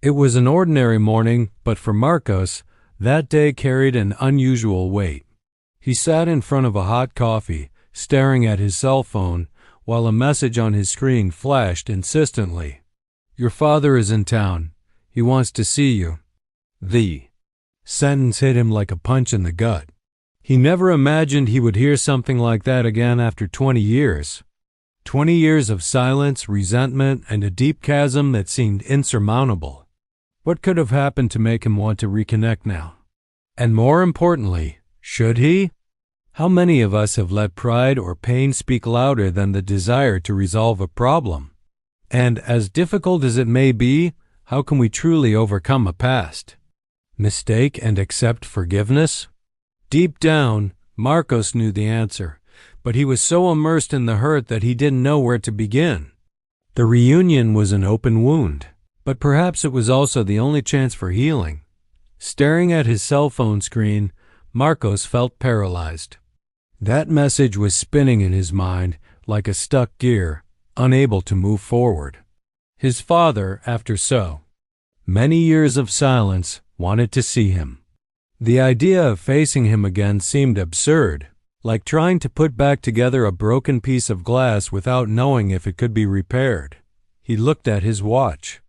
It was an ordinary morning, but for Marcos, that day carried an unusual weight. He sat in front of a hot coffee, staring at his cell phone, while a message on his screen flashed insistently. "Your father is in town. He wants to see you." The sentence hit him like a punch in the gut. He never imagined he would hear something like that again after 20 years. 20 years of silence, resentment, and a deep chasm that seemed insurmountable. What could have happened to make him want to reconnect now? And more importantly, should he? How many of us have let pride or pain speak louder than the desire to resolve a problem? And as difficult as it may be, how can we truly overcome a past mistake and accept forgiveness? Deep down, Marcos knew the answer, but he was so immersed in the hurt that he didn't know where to begin. The reunion was an open wound, but perhaps it was also the only chance for healing. Staring at his cell phone screen, Marcos felt paralyzed. That message was spinning in his mind like a stuck gear, unable to move forward. His father, after so many years of silence, wanted to see him. The idea of facing him again seemed absurd, like trying to put back together a broken piece of glass without knowing if it could be repaired. He looked at his watch.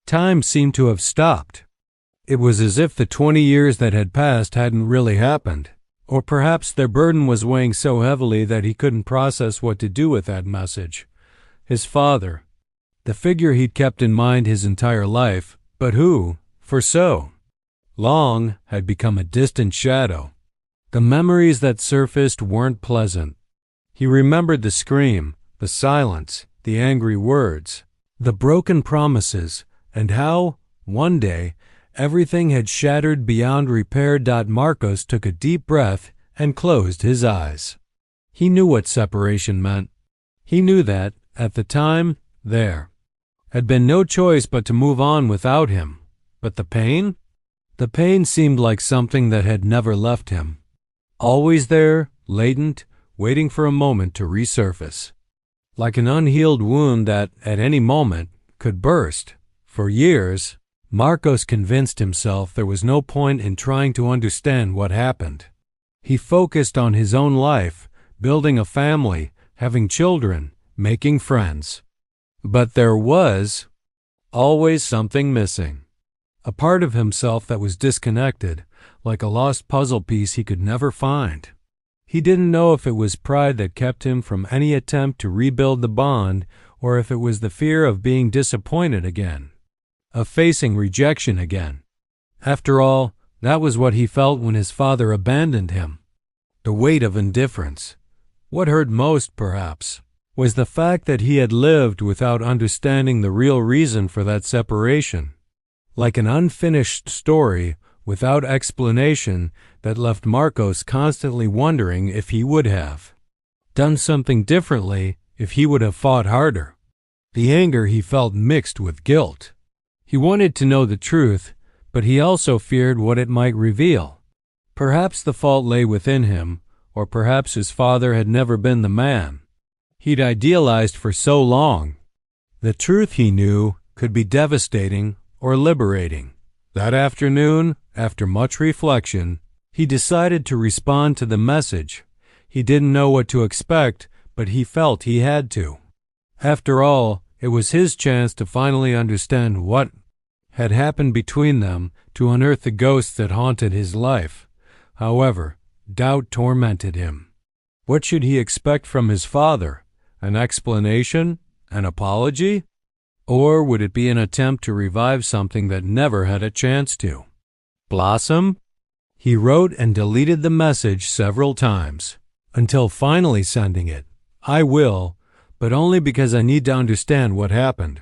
Time seemed to have stopped. It was as if the 20 years that had passed hadn't really happened. Or perhaps their burden was weighing so heavily that he couldn't process what to do with that message. His father, the figure he'd kept in mind his entire life, but who, for so long, had become a distant shadow. The memories that surfaced weren't pleasant. He remembered the scream, the silence, the angry words, the broken promises, and how, one day, everything had shattered beyond repair. Marcos took a deep breath and closed his eyes. He knew what separation meant. He knew that, at the time, there had been no choice but to move on without him. But the pain? The pain seemed like something that had never left him. Always there, latent, waiting for a moment to resurface. Like an unhealed wound that, at any moment, could burst. For years, Marcos convinced himself there was no point in trying to understand what happened. He focused on his own life, building a family, having children, making friends. But there was always something missing. A part of himself that was disconnected, like a lost puzzle piece he could never find. He didn't know if it was pride that kept him from any attempt to rebuild the bond, or if it was the fear of being disappointed again, of facing rejection again. After all, that was what he felt when his father abandoned him. The weight of indifference. What hurt most, perhaps, was the fact that he had lived without understanding the real reason for that separation. Like an unfinished story without explanation that left Marcos constantly wondering if he would have done something differently, if he would have fought harder. The anger he felt mixed with guilt. He wanted to know the truth, but he also feared what it might reveal. Perhaps the fault lay within him, or perhaps his father had never been the man he'd idealized for so long. The truth, he knew, could be devastating or liberating. That afternoon, after much reflection, he decided to respond to the message. He didn't know what to expect, but he felt he had to. After all, it was his chance to finally understand what had happened between them, to unearth the ghosts that haunted his life. However, doubt tormented him. What should he expect from his father? An explanation? An apology? Or would it be an attempt to revive something that never had a chance to blossom? He wrote and deleted the message several times, until finally sending it. "I will, but only because I need to understand what happened.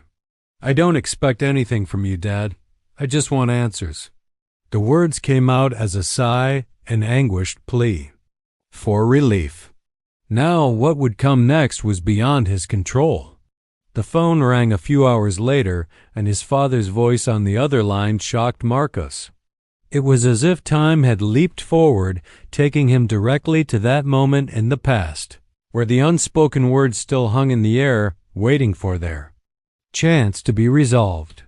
I don't expect anything from you, Dad. I just want answers." The words came out as a sigh, an anguished plea for relief. Now what would come next was beyond his control. The phone rang a few hours later, and his father's voice on the other line shocked Marcos. It was as if time had leaped forward, taking him directly to that moment in the past, where the unspoken words still hung in the air, waiting for their chance to be resolved.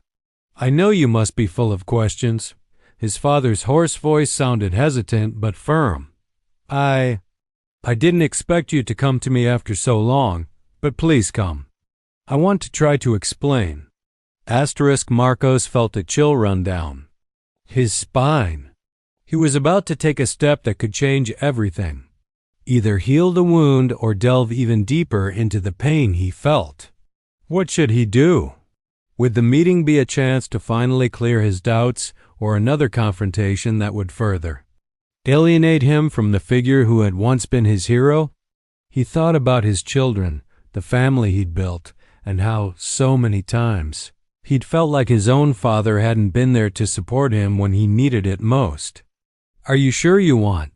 I know you must be full of questions. His father's hoarse voice sounded hesitant but firm. I didn't expect you to come to me after so long, but please come. I want to try to explain. Marcos felt a chill run down his spine. He was about to take a step that could change everything. Either heal the wound or delve even deeper into the pain he felt. What should he do? Would the meeting be a chance to finally clear his doubts, or another confrontation that would further alienate him from the figure who had once been his hero? He thought about his children, the family he'd built, and how, so many times, he'd felt like his own father hadn't been there to support him when he needed it most. Are you sure you want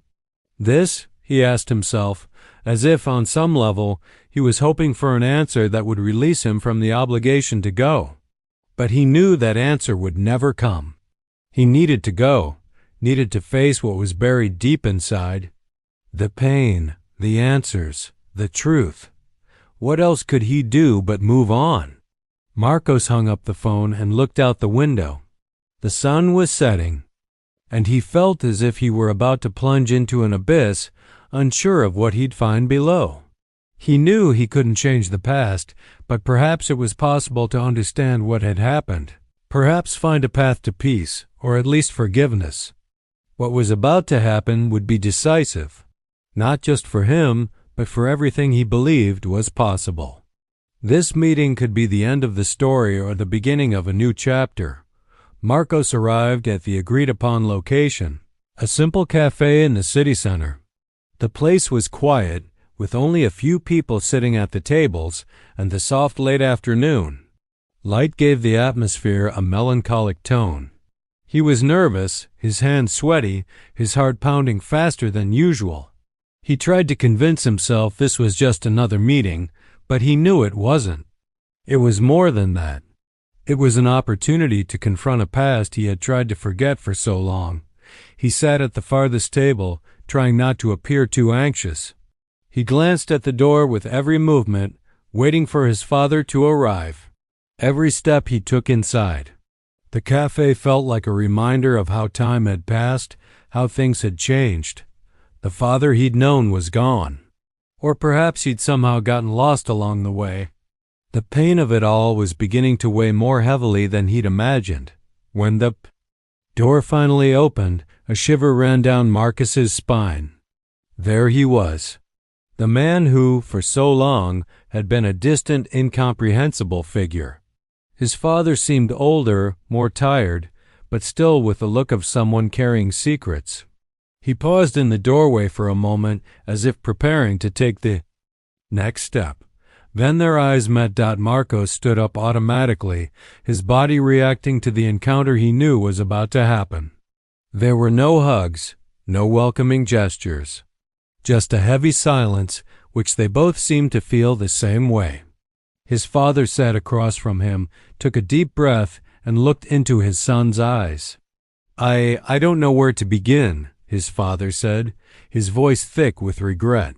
this? He asked himself, as if, on some level, he was hoping for an answer that would release him from the obligation to go. But he knew that answer would never come. He needed to go, needed to face what was buried deep inside. The pain, the answers, the truth. What else could he do but move on? Marcos hung up the phone and looked out the window. The sun was setting, and he felt as if he were about to plunge into an abyss, unsure of what he'd find below. He knew he couldn't change the past, but perhaps it was possible to understand what had happened, perhaps find a path to peace, or at least forgiveness. What was about to happen would be decisive, not just for him, but for everything he believed was possible. This meeting could be the end of the story or the beginning of a new chapter. Marcos arrived at the agreed-upon location, a simple cafe in the city center. The place was quiet, with only a few people sitting at the tables, and the soft late afternoon light gave the atmosphere a melancholic tone. He was nervous, his hands sweaty, his heart pounding faster than usual. He tried to convince himself this was just another meeting, but he knew it wasn't. It was more than that. It was an opportunity to confront a past he had tried to forget for so long. He sat at the farthest table, trying not to appear too anxious. He glanced at the door with every movement, waiting for his father to arrive. Every step he took inside. The cafe felt like a reminder of how time had passed, how things had changed. The father he'd known was gone. Or perhaps he'd somehow gotten lost along the way. The pain of it all was beginning to weigh more heavily than he'd imagined. When the door finally opened, a shiver ran down Marcus's spine. There he was. The man who, for so long, had been a distant, incomprehensible figure. His father seemed older, more tired, but still with the look of someone carrying secrets. He paused in the doorway for a moment, as if preparing to take the next step. Then their eyes met. Marcos stood up automatically, his body reacting to the encounter he knew was about to happen. There were no hugs, no welcoming gestures. Just a heavy silence, which they both seemed to feel the same way. His father sat across from him, took a deep breath, and looked into his son's eyes. I don't know where to begin, his father said, his voice thick with regret.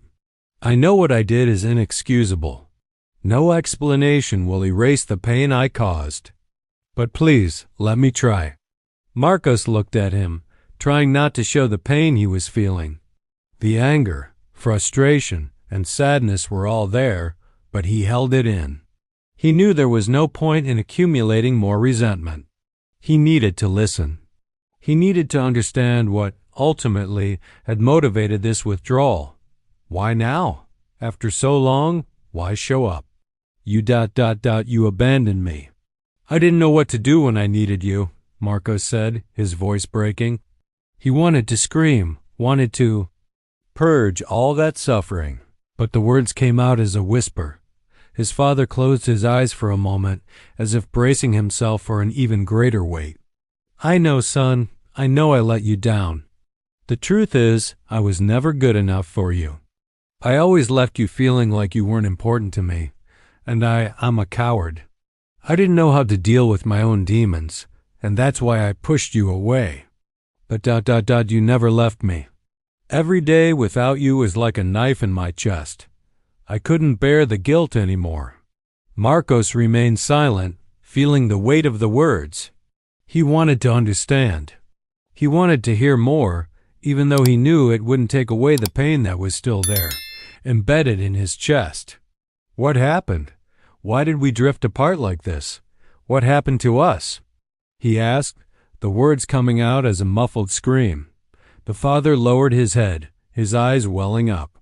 I know what I did is inexcusable. No explanation will erase the pain I caused. But please, let me try. Marcos looked at him, trying not to show the pain he was feeling. The anger, frustration, and sadness were all there, but he held it in. He knew there was no point in accumulating more resentment. He needed to listen. He needed to understand what, ultimately, had motivated this withdrawal. Why now? After so long, why show up? You abandoned me. I didn't know what to do when I needed you, Marcos said, his voice breaking. He wanted to scream, wanted to purge all that suffering, but the words came out as a whisper. His father closed his eyes for a moment, as if bracing himself for an even greater weight. I know, son, I know I let you down. The truth is, I was never good enough for you. I always left you feeling like you weren't important to me, and I'm a coward. I didn't know how to deal with my own demons, and that's why I pushed you away. But you never left me. Every day without you was like a knife in my chest. I couldn't bear the guilt anymore. Marcos remained silent, feeling the weight of the words. He wanted to understand. He wanted to hear more, even though he knew it wouldn't take away the pain that was still there, embedded in his chest. What happened? Why did we drift apart like this? What happened to us? He asked, the words coming out as a muffled scream. The father lowered his head, his eyes welling up.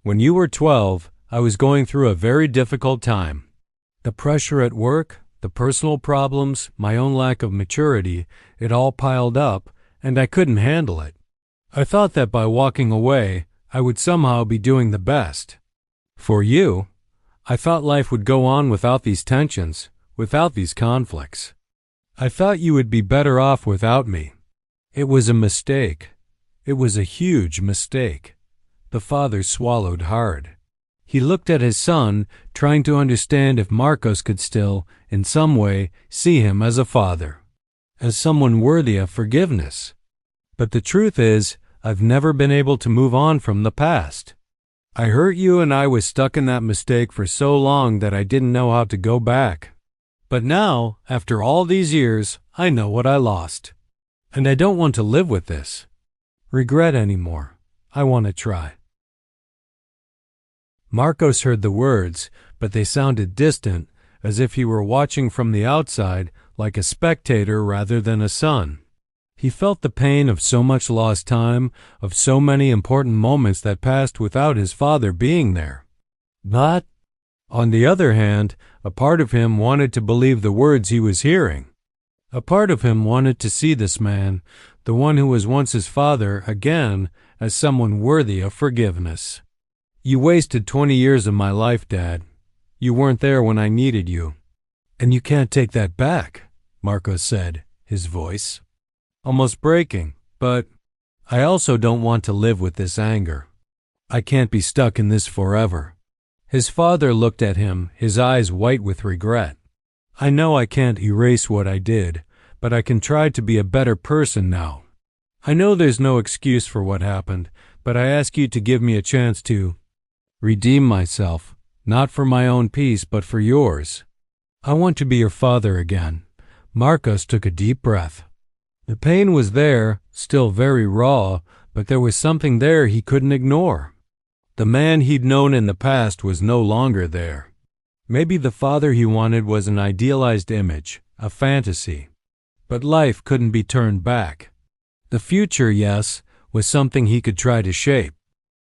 When you were 12, I was going through a very difficult time. The pressure at work, the personal problems, my own lack of maturity, it all piled up, and I couldn't handle it. I thought that by walking away, I would somehow be doing the best. For you, I thought life would go on without these tensions, without these conflicts. I thought you would be better off without me. It was a mistake. It was a huge mistake. The father swallowed hard. He looked at his son, trying to understand if Marcos could still, in some way, see him as a father, as someone worthy of forgiveness. But the truth is, I've never been able to move on from the past. I hurt you and I was stuck in that mistake for so long that I didn't know how to go back. But now, after all these years, I know what I lost. And I don't want to live with this regret anymore. I want to try. Marcos heard the words, but they sounded distant, as if he were watching from the outside, like a spectator rather than a son. He felt the pain of so much lost time, of so many important moments that passed without his father being there. But, on the other hand, a part of him wanted to believe the words he was hearing. A part of him wanted to see this man, the one who was once his father, again, as someone worthy of forgiveness. You wasted 20 years of my life, Dad. You weren't there when I needed you. And you can't take that back, Marcos said, his voice almost breaking. But I also don't want to live with this anger. I can't be stuck in this forever. His father looked at him, his eyes white with regret. I know I can't erase what I did, but I can try to be a better person now. I know there's no excuse for what happened, but I ask you to give me a chance to redeem myself, not for my own peace, but for yours. I want to be your father again. Marcos took a deep breath. The pain was there, still very raw, but there was something there he couldn't ignore. The man he'd known in the past was no longer there. Maybe the father he wanted was an idealized image, a fantasy. But life couldn't be turned back. The future, yes, was something he could try to shape.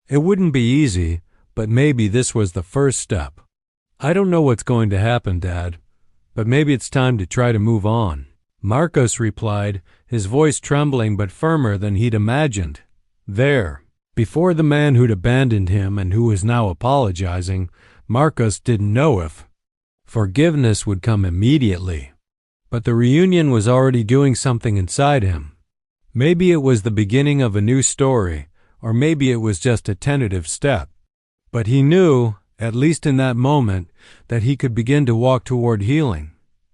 It wouldn't be easy, but maybe this was the first step. I don't know what's going to happen, Dad, but maybe it's time to try to move on. Marcos replied, his voice trembling but firmer than he'd imagined. There, before the man who'd abandoned him and who was now apologizing, Marcos didn't know if forgiveness would come immediately. But the reunion was already doing something inside him. Maybe it was the beginning of a new story, or maybe it was just a tentative step. But he knew, at least in that moment, that he could begin to walk toward healing.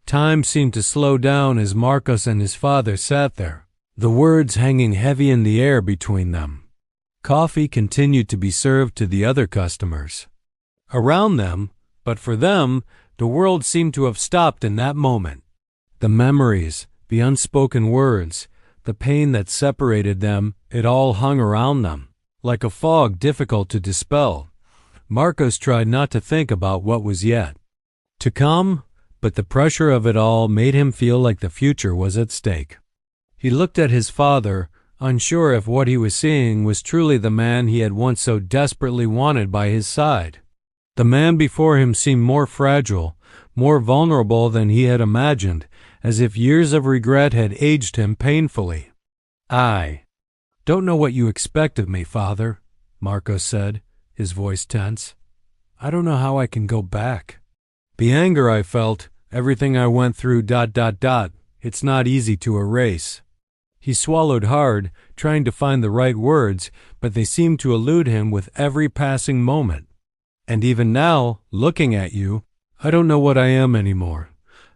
Time seemed to slow down as Marcos and his father sat there, the words hanging heavy in the air between them. Coffee continued to be served to the other customers around them, but for them, the world seemed to have stopped in that moment. The memories, the unspoken words, the pain that separated them, it all hung around them, like a fog difficult to dispel. Marcos tried not to think about what was yet to come, but the pressure of it all made him feel like the future was at stake. He looked at his father, unsure if what he was seeing was truly the man he had once so desperately wanted by his side. The man before him seemed more fragile, more vulnerable than he had imagined, as if years of regret had aged him painfully. I don't know what you expect of me, Father, Marcos said, his voice tense. I don't know how I can go back. The anger I felt, everything I went through, it's not easy to erase. He swallowed hard, trying to find the right words, but they seemed to elude him with every passing moment. And even now, looking at you, I don't know what I am anymore.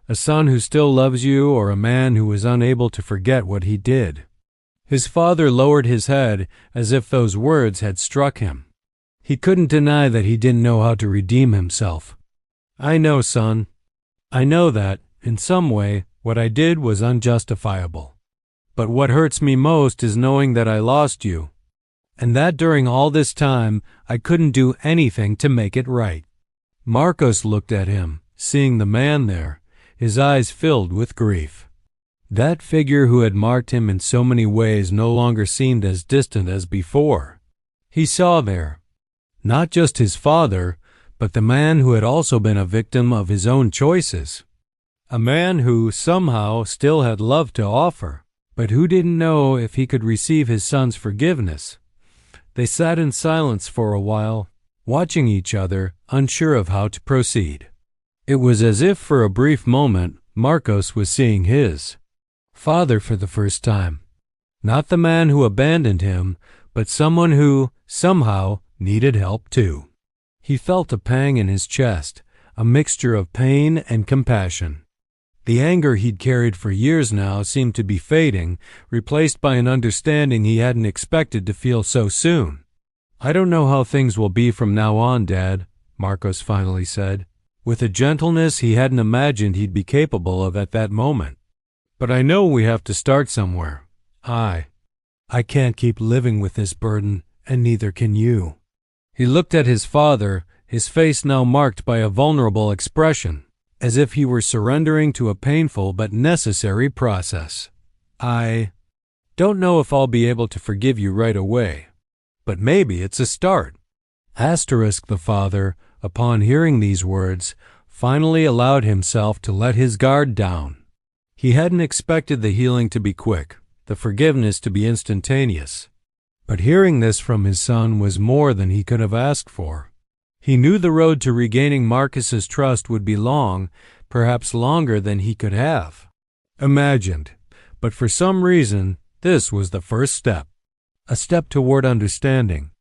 A son who still loves you, or a man who is unable to forget what he did. His father lowered his head as if those words had struck him. He couldn't deny that he didn't know how to redeem himself. I know, son. I know that, in some way, What I did was unjustifiable. But what hurts me most is knowing that I lost you, and that during all this time I couldn't do anything to make it right." Marcos looked at him, seeing the man there, his eyes filled with grief. That figure who had marked him in so many ways no longer seemed as distant as before. He saw there, not just his father, but the man who had also been a victim of his own choices. A man who somehow still had love to offer, but who didn't know if he could receive his son's forgiveness. They sat in silence for a while, watching each other, unsure of how to proceed. It was as if for a brief moment Marcos was seeing his father for the first time. Not the man who abandoned him, but someone who, somehow, needed help too. He felt a pang in his chest, a mixture of pain and compassion. The anger he'd carried for years now seemed to be fading, replaced by an understanding he hadn't expected to feel so soon. "I don't know how things will be from now on, Dad," Marcos finally said, with a gentleness he hadn't imagined he'd be capable of at that moment. "But I know we have to start somewhere. I can't keep living with this burden, and neither can you." He looked at his father, his face now marked by a vulnerable expression, as if he were surrendering to a painful but necessary process. "I don't know if I'll be able to forgive you right away, but maybe it's a start." The father, upon hearing these words, finally allowed himself to let his guard down. He hadn't expected the healing to be quick, the forgiveness to be instantaneous. But hearing this from his son was more than he could have asked for. He knew the road to regaining Marcus's trust would be long, perhaps longer than he could have imagined. But for some reason, this was the first step. A step toward understanding.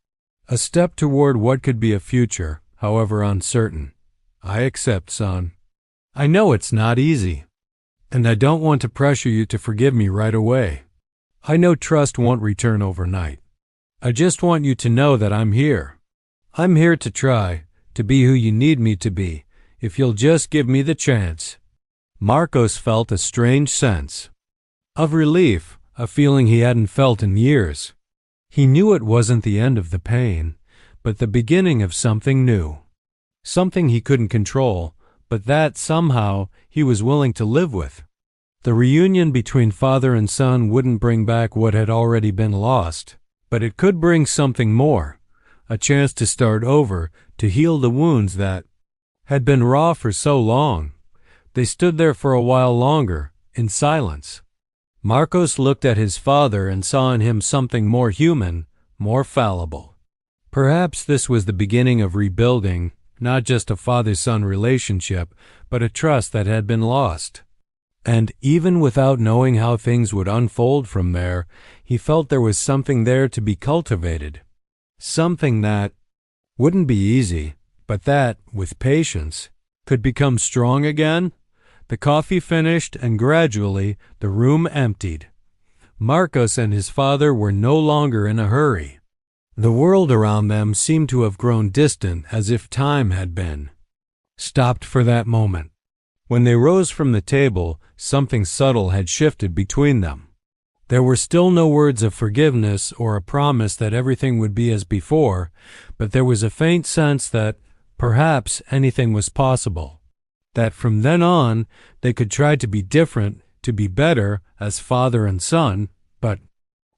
A step toward what could be a future, however uncertain. "I accept, son. I know it's not easy, and I don't want to pressure you to forgive me right away. I know trust won't return overnight. I just want you to know that I'm here. I'm here to try, to be who you need me to be, if you'll just give me the chance." Marcos felt a strange sense of relief, a feeling he hadn't felt in years. He knew it wasn't the end of the pain, but the beginning of something new. Something he couldn't control, but that, somehow, he was willing to live with. The reunion between father and son wouldn't bring back what had already been lost, but it could bring something more. A chance to start over, to heal the wounds that had been raw for so long. They stood there for a while longer, in silence. Marcos looked at his father and saw in him something more human, more fallible. Perhaps this was the beginning of rebuilding, not just a father-son relationship, but a trust that had been lost. And even without knowing how things would unfold from there, he felt there was something there to be cultivated. Something that wouldn't be easy, but that, with patience, could become strong again. The coffee finished, and gradually the room emptied. Marcos and his father were no longer in a hurry. The world around them seemed to have grown distant, as if time had been stopped for that moment. When they rose from the table, something subtle had shifted between them. There were still no words of forgiveness or a promise that everything would be as before, but there was a faint sense that perhaps anything was possible. That from then on they could try to be different, to be better as father and son, but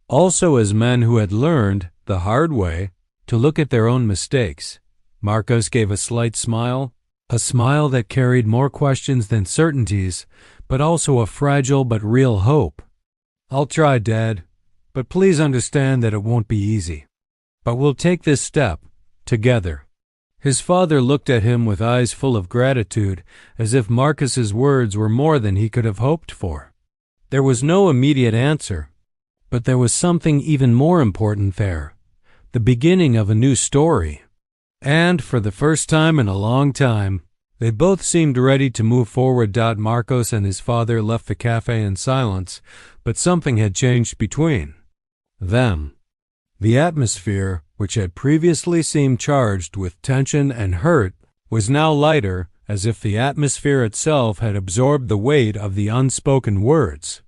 also as men who had learned, the hard way, to look at their own mistakes. Marcos gave a slight smile, a smile that carried more questions than certainties, but also a fragile but real hope. "I'll try, Dad, but please understand that it won't be easy. But we'll take this step, together." His father looked at him with eyes full of gratitude, as if Marcus's words were more than he could have hoped for. There was no immediate answer, but there was something even more important there, the beginning of a new story. And for the first time in a long time, they both seemed ready to move forward. Marcos and his father left the cafe in silence, but something had changed between them. The atmosphere, which had previously seemed charged with tension and hurt, was now lighter, as if the atmosphere itself had absorbed the weight of the unspoken words.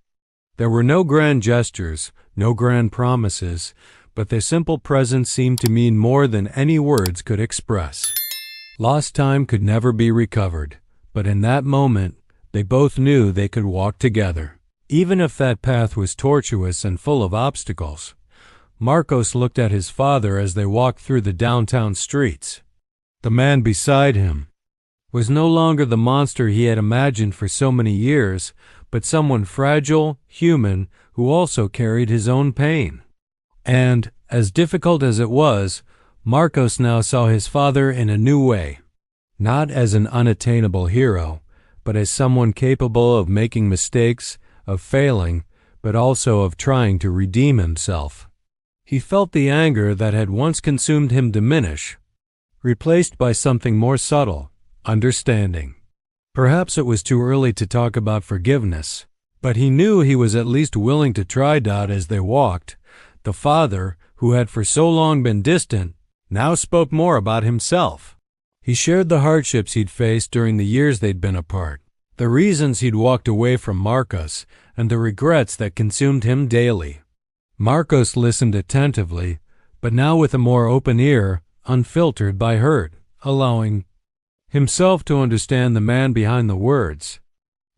There were no grand gestures, no grand promises, but their simple presence seemed to mean more than any words could express. Lost time could never be recovered, but in that moment, they both knew they could walk together. Even if that path was tortuous and full of obstacles. Marcos looked at his father as they walked through the downtown streets. The man beside him was no longer the monster he had imagined for so many years, but someone fragile, human, who also carried his own pain. And, as difficult as it was, Marcos now saw his father in a new way, not as an unattainable hero, but as someone capable of making mistakes, of failing, but also of trying to redeem himself. He felt the anger that had once consumed him diminish, replaced by something more subtle, understanding. Perhaps it was too early to talk about forgiveness, but he knew he was at least willing to try. As they walked, the father, who had for so long been distant, now spoke more about himself. He shared the hardships he'd faced during the years they'd been apart, the reasons he'd walked away from Marcos, and the regrets that consumed him daily. Marcos listened attentively, but now with a more open ear, unfiltered by hurt, allowing himself to understand the man behind the words.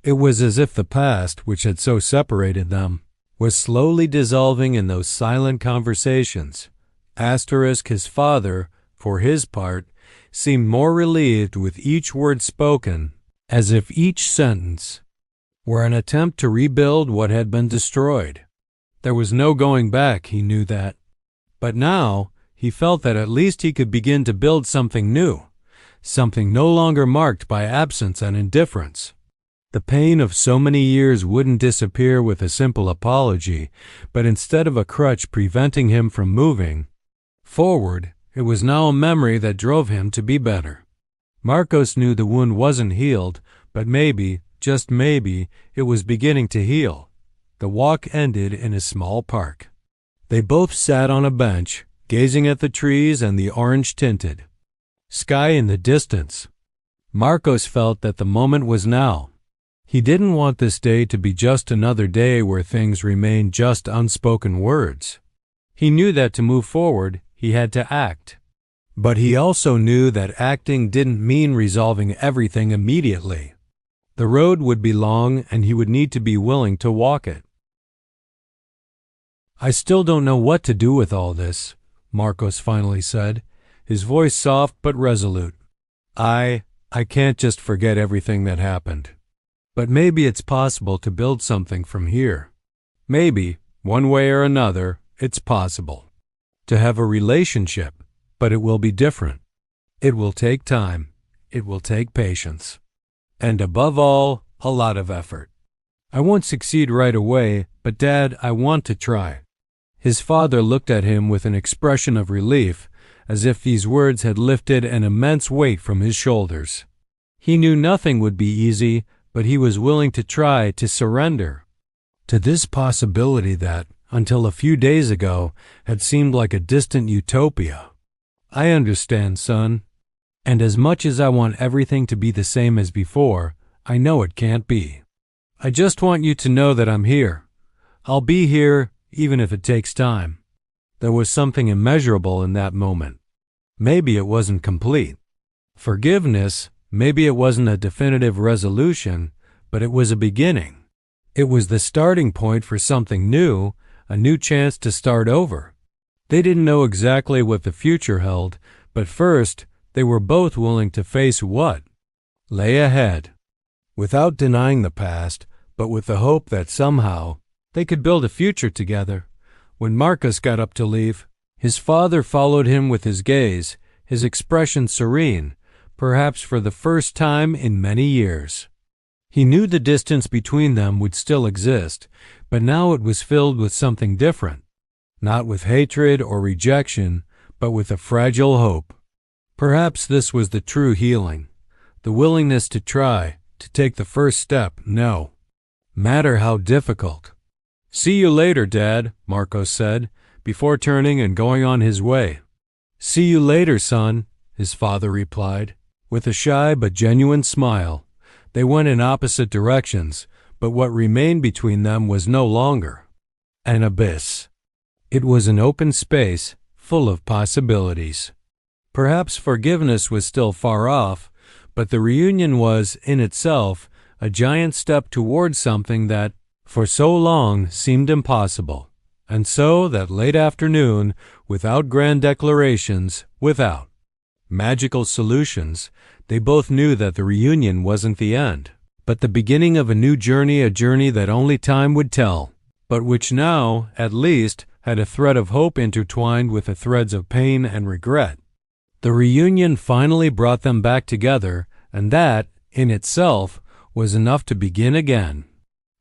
It was as if the past, which had so separated them, was slowly dissolving in those silent conversations. His father, for his part, seemed more relieved with each word spoken, as if each sentence were an attempt to rebuild what had been destroyed. There was no going back, he knew that. But now, he felt that at least he could begin to build something new, something no longer marked by absence and indifference. The pain of so many years wouldn't disappear with a simple apology, but instead of a crutch preventing him from moving forward, it was now a memory that drove him to be better. Marcos knew the wound wasn't healed, but maybe, just maybe, it was beginning to heal. The walk ended in a small park. They both sat on a bench, gazing at the trees and the orange-tinted sky in the distance. Marcos felt that the moment was now. He didn't want this day to be just another day where things remained just unspoken words. He knew that to move forward, he had to act. But he also knew that acting didn't mean resolving everything immediately. The road would be long and he would need to be willing to walk it. "I still don't know what to do with all this," Marcos finally said, his voice soft but resolute. I can't just forget everything that happened. But maybe it's possible to build something from here. Maybe, one way or another, it's possible to have a relationship, but it will be different. It will take time. It will take patience. And above all, a lot of effort. I won't succeed right away, but Dad, I want to try. His father looked at him with an expression of relief, as if these words had lifted an immense weight from his shoulders. He knew nothing would be easy, but he was willing to try, to surrender to this possibility that, until a few days ago, had seemed like a distant utopia. "I understand, son. And as much as I want everything to be the same as before, I know it can't be. I just want you to know that I'm here. I'll be here, even if it takes time." There was something immeasurable in that moment. Maybe it wasn't complete. Forgiveness, maybe it wasn't a definitive resolution, but it was a beginning. It was the starting point for something new, a new chance to start over. They didn't know exactly what the future held, but first, they were both willing to face what lay ahead, without denying the past, but with the hope that somehow they could build a future together. When Marcos got up to leave, his father followed him with his gaze, his expression serene, perhaps for the first time in many years. He knew the distance between them would still exist, but now it was filled with something different, not with hatred or rejection, but with a fragile hope. Perhaps this was the true healing, the willingness to try, to take the first step, no matter how difficult. "See you later, Dad," Marcos said, before turning and going on his way. "See you later, son," his father replied. With a shy but genuine smile, they went in opposite directions, but what remained between them was no longer an abyss. It was an open space full of possibilities. Perhaps forgiveness was still far off, but the reunion was, in itself, a giant step towards something that, for so long, seemed impossible. And so, that late afternoon, without grand declarations, without magical solutions, they both knew that the reunion wasn't the end, but the beginning of a new journey, a journey that only time would tell, but which now, at least, had a thread of hope intertwined with the threads of pain and regret. The reunion finally brought them back together, and that, in itself, was enough to begin again.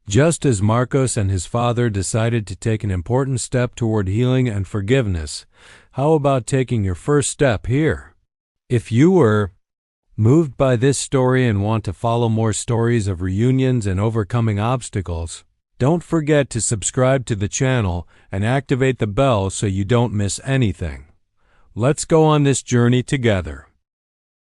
Just as Marcos and his father decided to take an important step toward healing and forgiveness, how about taking your first step here? If you were moved by this story and want to follow more stories of reunions and overcoming obstacles, don't forget to subscribe to the channel and activate the bell so you don't miss anything. Let's go on this journey together.